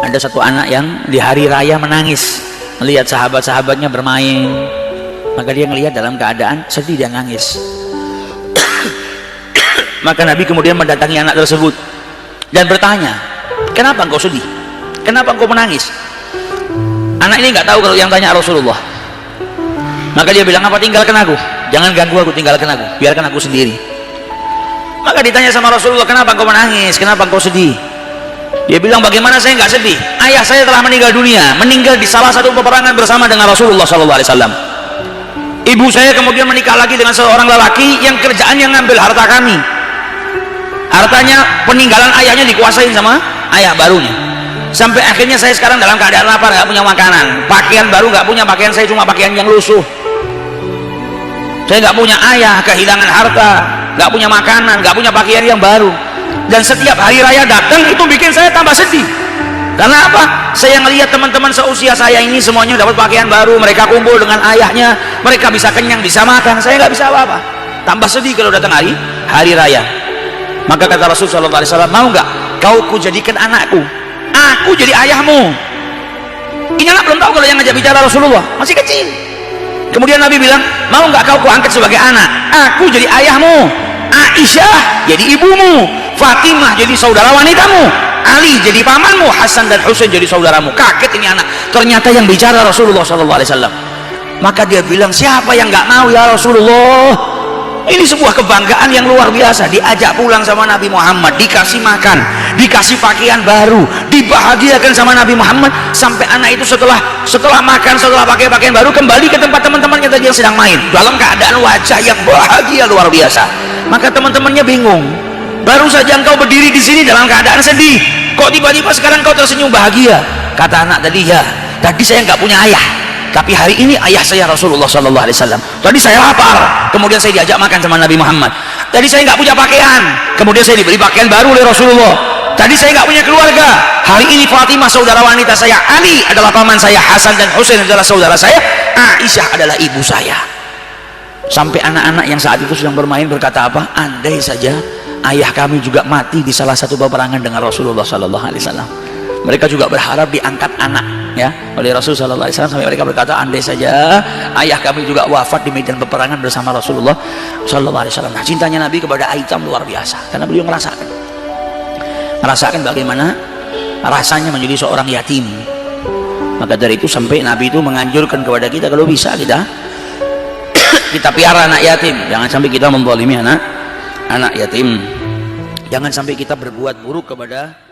Ada satu anak yang di hari raya menangis melihat sahabat-sahabatnya bermain, maka dia melihat dalam keadaan sedih, dia nangis. Maka Nabi kemudian mendatangi anak tersebut dan bertanya, kenapa engkau sedih? Kenapa engkau menangis? Anak ini nggak tahu kalau yang tanya Rasulullah. Maka dia bilang, apa, tinggalkan aku, jangan ganggu aku, tinggalkan aku, biarkan aku sendiri. Maka ditanya sama Rasulullah, kenapa engkau menangis, kenapa engkau sedih? Dia bilang, bagaimana saya nggak sedih? Ayah saya telah meninggal dunia, meninggal di salah satu peperangan bersama dengan Rasulullah SAW. Ibu saya kemudian menikah lagi dengan seorang lelaki yang kerjaannya ngambil harta kami. Hartanya peninggalan ayahnya dikuasain sama ayah barunya. Sampai akhirnya saya sekarang dalam keadaan lapar, nggak punya makanan, pakaian baru nggak punya, pakaian saya cuma pakaian yang lusuh. Saya nggak punya ayah, kehilangan harta, nggak punya makanan, nggak punya pakaian yang baru. Dan setiap hari raya datang itu bikin saya tambah sedih. Karena apa? Saya ngelihat teman-teman seusia saya ini semuanya dapat pakaian baru, mereka kumpul dengan ayahnya, mereka bisa kenyang, bisa makan, saya nggak bisa apa-apa. Tambah sedih kalau datang hari raya. Maka kata Rasulullah SAW, mau nggak kau kujadikan anakku, aku jadi ayahmu? Ini anak belum tahu kalau yang ngajak bicara Rasulullah, masih kecil. Kemudian Nabi bilang, mau nggak kau kuangkat sebagai anak, aku jadi ayahmu, Aisyah jadi ibumu, Fatimah jadi saudara wanitamu, Ali jadi pamanmu, Hasan dan Husain jadi saudaramu. Kaget ini anak, ternyata yang bicara Rasulullah SAW. Maka dia bilang, siapa yang nggak mau ya Rasulullah? Ini sebuah kebanggaan yang luar biasa. Diajak pulang sama Nabi Muhammad, dikasih makan, dikasih pakaian baru, dibahagiakan sama Nabi Muhammad. Sampai anak itu setelah makan, setelah pakai pakaian baru, kembali ke tempat teman-temannya tadi yang sedang main, dalam keadaan wajah yang bahagia luar biasa. Maka teman-temannya bingung, baru saja engkau berdiri di sini dalam keadaan sedih, kok tiba-tiba sekarang kau tersenyum bahagia? Kata anak tadi, ya, tadi saya nggak punya ayah, tapi hari ini ayah saya Rasulullah SAW. Tadi saya lapar, kemudian saya diajak makan sama Nabi Muhammad. Tadi saya nggak punya pakaian, kemudian saya diberi pakaian baru oleh Rasulullah. Tadi saya nggak punya keluarga, hari ini Fatimah saudara wanita saya, Ali adalah paman saya, Hasan dan Husain adalah saudara saya, Aisyah adalah ibu saya. Sampai anak-anak yang saat itu sedang bermain berkata apa? Andai saja ayah kami juga mati di salah satu peperangan dengan Rasulullah SAW. Mereka juga berharap diangkat anak, ya, oleh Rasulullah SAW. Sampai mereka berkata, andai saja ayah kami juga wafat di medan peperangan bersama Rasulullah SAW. Nah, cintanya Nabi kepada Aitam luar biasa, karena beliau merasakan bagaimana rasanya menjadi seorang yatim. Maka dari itu sampai Nabi itu menganjurkan kepada kita, kalau bisa kita piara anak yatim, jangan sampai kita menzalimi anak yatim, jangan sampai kita berbuat buruk kepada